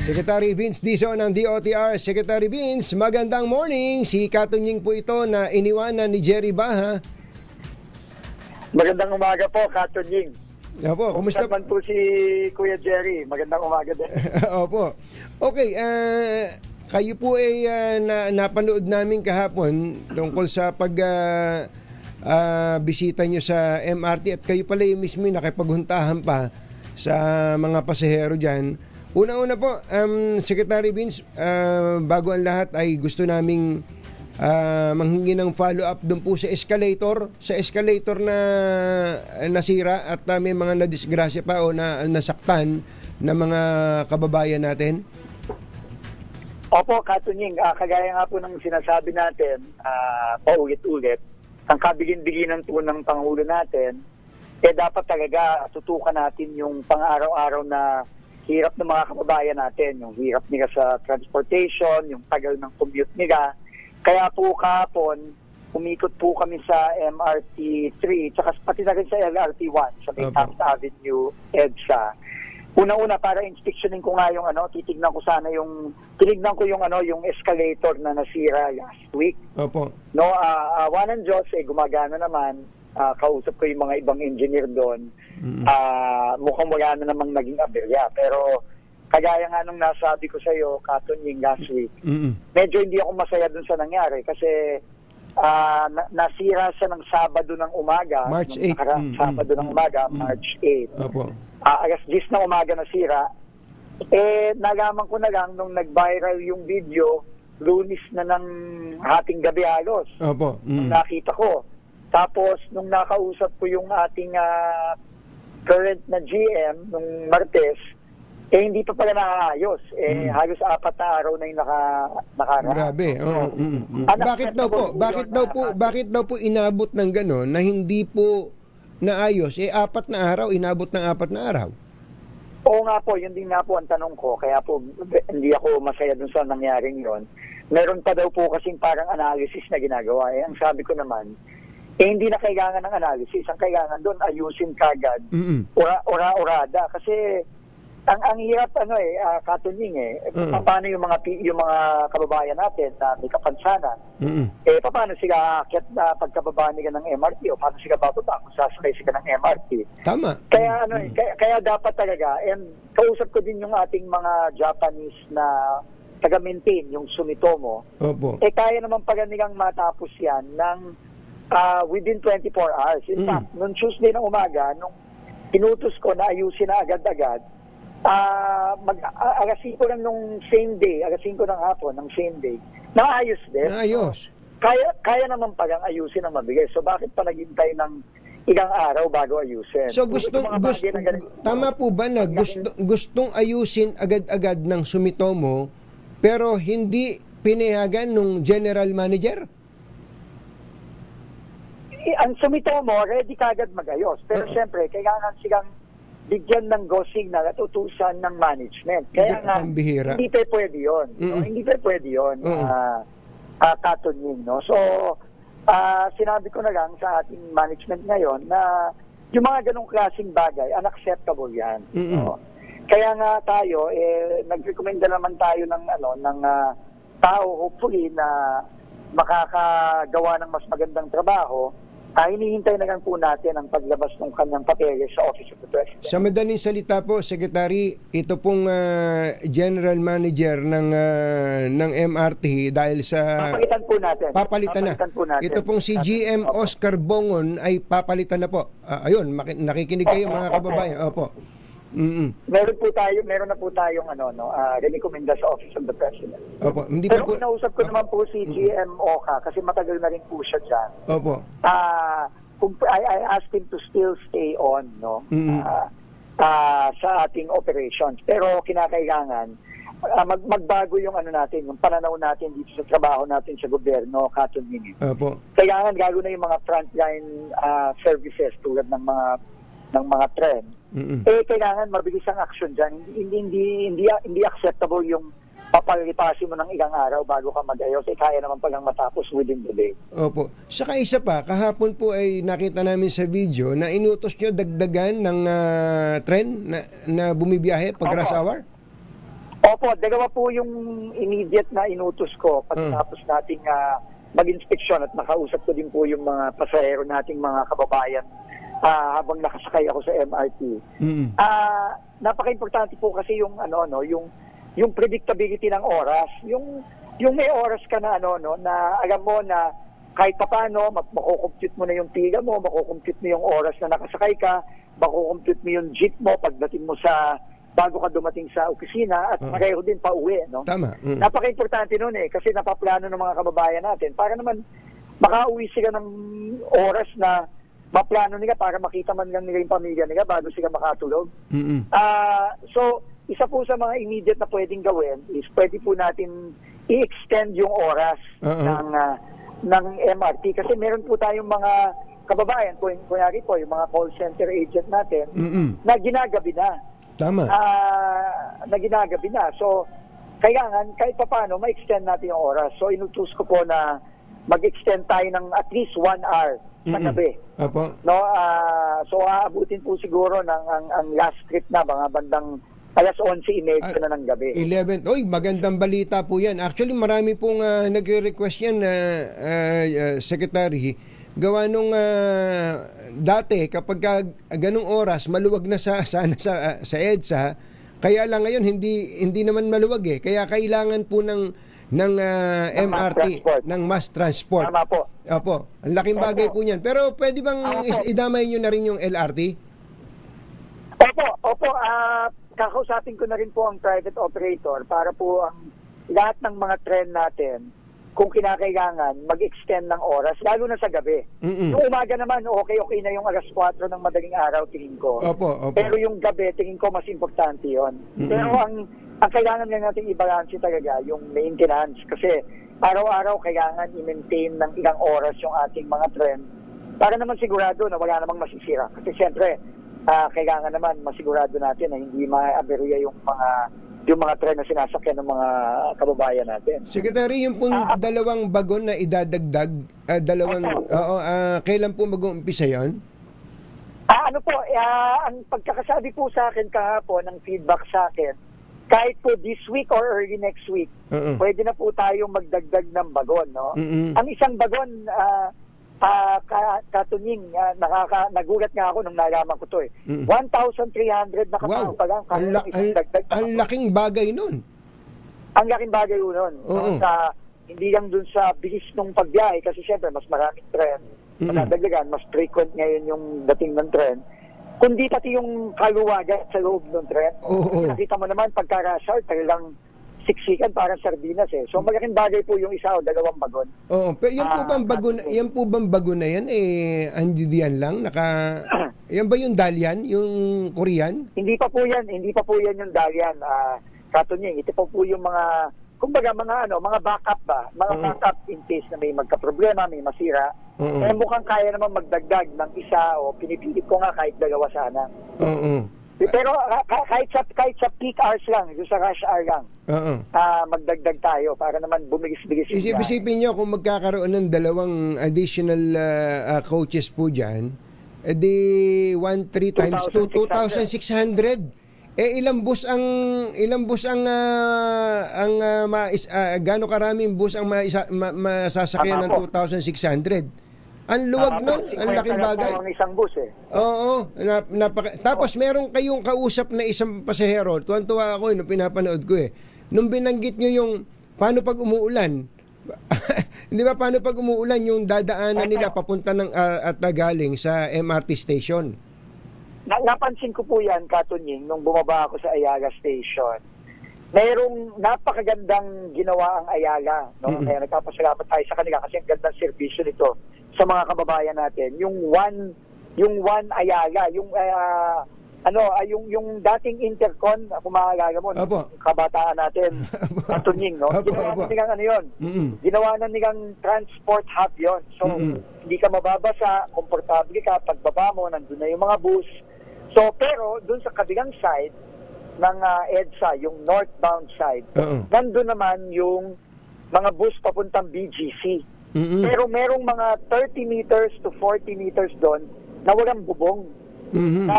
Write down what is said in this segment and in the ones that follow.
Secretary Vince Dizon ng DOTR. Secretary Vince, magandang morning. Si Katunying po ito na iniwanan ni Jerry Baha. Magandang umaga po, Katunying. Opo, kumusta naman po si Kuya Jerry? Magandang umaga din. Opo. Okay, kayo po ay napanood namin kahapon tungkol sa bisita nyo sa MRT at kayo pala yung mismo yung nakipaghuntahan pa sa mga pasahero dyan. Una-una po, Secretary Vince, bago ang lahat ay gusto naming manghingi ng follow-up doon po sa escalator na nasira at may mga nadisgrasya pa o nasaktan na mga kababayan natin. Opo, Katunying, kagaya nga po ng sinasabi natin, paulit-ulit, ang kabigin-biginan po ng Pangulo natin, dapat talaga tutukan natin yung pang-araw-araw na hirap ng mga kababayan natin, yung hirap nila sa transportation, yung tagal ng commute nila. Kaya po kahapon, umikot po kami sa MRT 3, tsaka pati na rin sa LRT 1, sa May Taft Avenue, EDSA. Una-una para inspeksyonin ko nga yung tinignan ko yung escalator na nasira last week. Opo. No, awa ng Diyos, gumagana naman. Kausap ko yung mga ibang engineer doon. Mukhang wala na namang naging aberya. Pero kagaya nga nung nasabi ko sa iyo, Katunying, last week, medyo hindi ako masaya dun sa nangyari kasi nasira siya ng Sabado ng umaga. March 8. Sabado ng umaga, March 8. Opo. Alas 10 ng umaga nasira. Nalaman ko na lang nung nag-viral yung video, Lunes na ng hating gabi halos. Opo. Nakita ko. Tapos, nung nakausap ko yung ating current na GM, nung Martes, hindi pa pala naayos. Halos 4 na araw na yung nakaraan. Grabe. Bakit daw po inabot ng gano'n na hindi po naayos? 4 na araw, inabot ng 4 na araw. Oo nga po, yun din nga po ang tanong ko. Kaya po, hindi ako masaya dun sa nangyaring yon. Meron pa daw po kasing parang analysis na ginagawa. Ang sabi ko naman, hindi na kailangan ng analysis. Ang kailangan doon, ayusin kagad. Ora-orada. Kasi, ang hirap, Katunying, paano yung mga kababayan natin na may kapansanan, paano sila aakyat na pagkababa nila ng MRT o paano sila bababa kung sasakay sila ng MRT. Tama. Kaya, kaya dapat talaga, and kausap ko din yung ating mga Japanese na taga-maintain, yung Sumitomo. Opo. Kaya naman pala nilang matapos yan ng within 24 hours. In fact, noong Tuesday ng umaga, nung inutos ko na ayusin na agad-agad, alas 5 lang nung same day, alas 5 ng hapon, ng same day, naayos din. Naayos. Kaya naman palang ayusin ang mabigay. So bakit pa naghintay ng ilang araw bago ayusin? So tama po ba na gustong ayusin agad-agad ng Sumitomo pero hindi pinayagan nung general manager? Ang Sumitomo, ready kagad magayos. Pero siyempre, kailangan silang bigyan ng go signal at utusan ng management. Kaya nga, hindi pa pwede yun. Hindi pa pwede yun, Katunying. No? So, sinabi ko na lang sa ating management ngayon na yung mga ganong klaseng bagay, unacceptable yan. No? Kaya nga tayo, nag-recommenda naman tayo ng tao, hopefully, na makakagawa ng mas magandang trabaho. Hinihintay na lang po natin ang paglabas ng kanyang papeles sa Office of the President. Sa madaling salita po, Secretary, ito pong General Manager ng MRT dahil sa... Papalitan po natin. Papalitan na. Ito pong si GM Oscar Bongon ay papalitan na po. Ayun, nakikinig kayo mga kababayan. Opo. Meron na po tayong rekomenda sa Office of the President. Opo, pero kinausap ko naman po si GM Oka kasi matagal na rin po siya dyan. Opo. I asked him to still stay on sa ating operations. Pero kinakailangan magbago yung yung pananaw natin dito sa trabaho natin sa gobyerno, Katunying. Opo. Kailangan lalo na yung mga frontline services tulad ng mga tren. Kailangan mabilis ang action dyan. Hindi acceptable yung papalipasin mo ng ilang araw bago ka mag-ayos. Kaya naman palang matapos within the day. Opo. Saka isa pa, kahapon po ay nakita namin sa video na inutos nyo dagdagan ng tren na bumibiyahe pag rush hour? Opo, dalawa po yung immediate na inutos ko pagkatapos nating mag-inspeksyon at nakausap ko din po yung mga pasahero nating mga kababayan habang nakasakay ako sa MRT. Napaka-importante po kasi yung yung predictability ng oras, yung may oras ka na na alam mo na kahit paano makukompute mo na yung pila mo, makukompute mo yung oras na nakasakay ka, makukompute mo yung jeep mo pagdating mo sa bago ka dumating sa opisina at pareho din pa uwi, no? Tama. Napaka-importante nun kasi napaplano ng mga kababayan natin para naman makauwi sila ng oras na maplano nila para makita man lang nila yung pamilya nila bago sila makatulog. So, isa po sa mga immediate na pwedeng gawin is pwede po natin i-extend yung oras ng MRT kasi meron po tayong mga kababayan, kunyari po, yung mga call center agent natin na ginagabi na. Tama. Na ginagabi na. So, kailangan kahit pa paano, ma-extend natin yung oras. So, inutus ko po na mag-extend tayo ng at least 1 hour sa gabi. Apo. No, so, aabutin po siguro ang last trip na, mga bandang alas 11:30 na ng gabi. 11. Oy, magandang balita po yan. Actually, marami pong nagre-request yan, Secretary. Gawa nung dati kapag ganung oras maluwag na sa EDSA, kaya lang ngayon hindi naman maluwag kaya kailangan po ng MRT ng mass transport. Tama po. Opo, ang laking bagay po niyan. Pero pwede bang idamay niyo na rin yung LRT? Opo, kakausapin ko na rin po ang private operator para po ang lahat ng mga tren natin kung kinakailangan, mag-extend ng oras, lalo na sa gabi. Yung umaga naman, okay na yung alas 4 ng madaling araw, tingin ko. Opo. Pero yung gabi, tingin ko mas importante yon. Pero ang kailangan nga natin i-balance talaga, yung maintenance. Kasi araw-araw kailangan i-maintain ng ilang oras yung ating mga tren para naman sigurado na wala namang masisira. Kasi siyempre, kailangan naman masigurado natin na hindi ma-aberya yung mga tren na sinasakyan ng mga kababayan natin. Secretary, yung pong dalawang bagon na idadagdag, kailan po mag-uumpisa yun? Ang pagkakasabi po sa akin kahapon, ng feedback sa akin, kahit po this week or early next week, pwede na po tayong magdagdag ng bagon, no? Ang isang bagon, katunying, nagulat nga ako nung nalaman ko to 1,300 na katao pa lang. Ang laking bagay nun. Ang laking bagay nun. No? Hindi lang dun sa bilis ng pagbiyahe kasi syempre mas maraming tren. Madadagdagan, mas frequent ngayon yung dating ng tren. Kundi pati yung kaluwagan sa loob ng tren. Nakita mo naman pagka-rush hour, talagang siksikan parang sardinas So malaking bagay po yung isa o dalawang bagon. Oo, pero yan po bang bagon na yan andiyan lang yan ba yung Dalian, yung Korean? Hindi pa po yan yung Dalian. Katunying, ito po yung mga kumbaga mga backup ba? Mga backup in case na may magka-problema, may masira. Mukhang kaya naman magdagdag ng isa o pinipilit ko nga kahit dalawa sana. Pero kahit sa peak hours lang, yung sa rush hour lang, magdagdag tayo para naman bumilis-bilis. Isipin nyo kung magkakaroon ng dalawang additional coaches po dyan, edi 3 times 2,600. Ilang bus ang gaano karaming bus ang masasakyan ng 2,600? Ang luwag nun, ang laking bagay. Ang isang bus Oo, tapos meron kayong kausap na isang pasahero. Tuwan-tuwa ako nung pinapanood ko Nung binanggit nyo yung paano pag umuulan. Hindi ba paano pag umuulan yung dadaanan nila papunta at galing sa MRT station? Napansin ko po yan, Katunying, nung bumaba ako sa Ayala Station. Mayroong napakagandang ginawa ang Ayala. No? Kaya nagpapasalamat tayo sa kanila kasi ang gandang servisyo nito sa mga kababayan natin. Yung one Ayala, yung dating Intercon, kung maaalala mo, kabataan natin, Katunying, no? Ginawa na nilang yun. Ginawa na nilang transport hub yun. So, hindi ka mababasa, komportable ka, pagbaba mo, nandun na yung mga bus. So, pero, dun sa kabilang side ng EDSA, yung northbound side, nandun naman yung mga bus papuntang BGC. Pero merong mga 30 meters to 40 meters doon na walang bubong. Na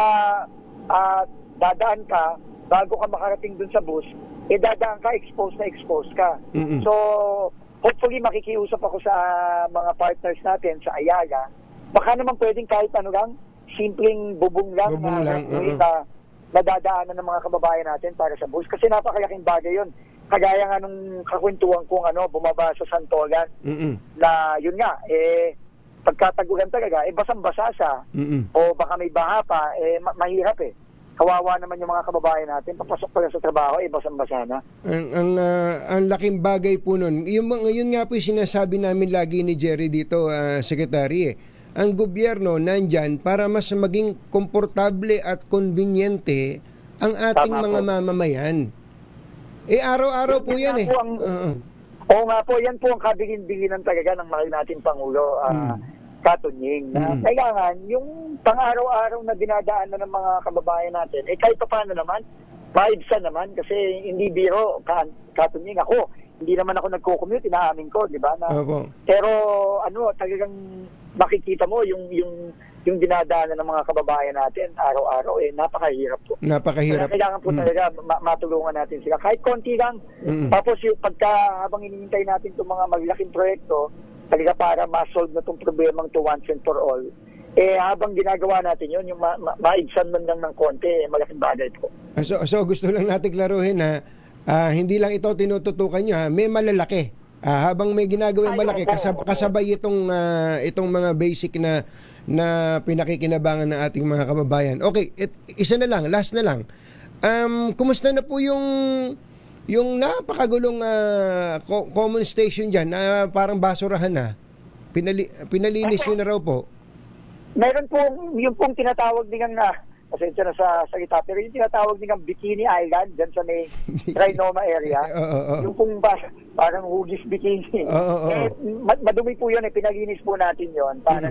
dadaan ka, bago ka makarating dun sa bus, dadaan ka, expose ka. So, hopefully makikiusap ako sa mga partners natin sa Ayala. Baka naman pwedeng kahit ano lang, simpleng bubong lang na nadadaanan ng mga kababayan natin para sa bus. Kasi napakalaking bagay yun. Kagaya nga nung kakwentuhan kong bumaba sa Santolan, na yun nga, pagkatagulan talaga, basang-basa siya, o baka may baha pa, mahirap Kawawa naman yung mga kababayan natin, papasok pa lang sa trabaho, basang-basa na. Ang laking bagay po nun, yun nga po yung sinasabi namin lagi ni Jerry dito, Secretary. Ang gobyerno nandyan para mas maging komportable at konbinyente ang ating mga mamamayan. Araw-araw po yan Oo nga po, yan po ang kabigin-biginan talaga ng mahal natin Pangulo, Katunying, na kailangan yung pang-araw-araw na dinadaanan ng mga kababayan natin, kahit pa paano naman, maibsan naman, kasi hindi biro, Katunying, ako, hindi naman ako nagko-commute, inaamin ko, di ba? Pero, talagang makikita mo yung dinadaanan ng mga kababayan natin araw-araw, napakahirap po. Napakahirap. Kaya kailangan po talaga matulungan natin sila. Kahit konti lang, tapos yung habang hinihintay natin itong mga maglaking proyekto, talaga para ma-solve na itong problemang to once and for all, habang ginagawa natin yun, yung maibsan man lang ng konti, malaking bagay po. So gusto lang natin klaruhin na hindi lang ito tinututukan nyo, may malalaki. Habang may ginagawang malaki, kasabay itong mga basic na pinakikinabangan ng ating mga kababayan. Okay, isa na lang, last na lang. Kumusta na po yung napakagulong common station dyan na parang basurahan na? Pinalinis yun na raw po. Meron po, yung pong tinatawag din pasensya na sa salita, pero yung tinatawag din Bikini Island dyan sa may Trinoma area, yung pong parang hugis bikini. Madumi po yun, pinalinis po natin yun para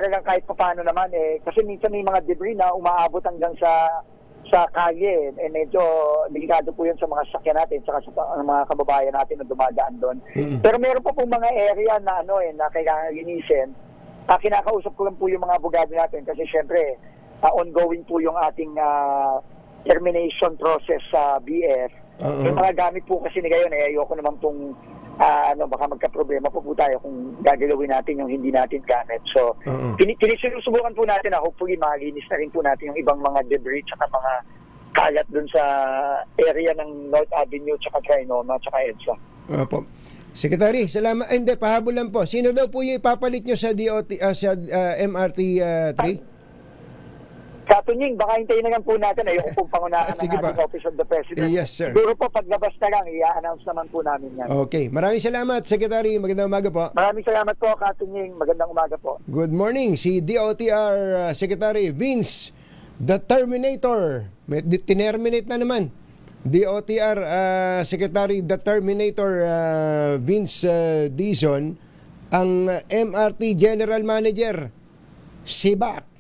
lang kahit paano naman kasi minsan may mga debris na umaabot hanggang sa kalye, medyo delikado po yun sa mga sakyan natin saka sa mga kababayan natin na dumadaan doon. Pero meron pa pong mga area na na kailangan linisin. Kinakausap ko lang po yung mga abogado natin kasi syempre ongoing po yung ating termination process sa BF. Yung mga gamit po kasi ni gayon, ayoko naman pong baka magka-problema po tayo kung gagalawin natin yung hindi natin gamit. So, sinusubukan po natin hopefully malinis na rin po natin yung ibang mga debris tsaka mga kalat dun sa area ng North Avenue tsaka Trinoma tsaka EDSA. Opo. Secretary, salamat. Hindi, pahabol lang po. Sino daw po yung ipapalit nyo sa MRT 3? Katunying, baka hintayin na lang po natin. Ayoko pong pangunahan ng ating Office of the President. Yes, sir. Siguro po paglabas na lang, i-announce naman po namin yan. Okay. Maraming salamat, Secretary. Magandang umaga po. Maraming salamat po, Katunying. Magandang umaga po. Good morning. Si DOTR Secretary Vince, the Terminator. Tinerminate na naman. DOTR Secretary, the Terminator Vince Dizon, ang MRT General Manager, Sibak.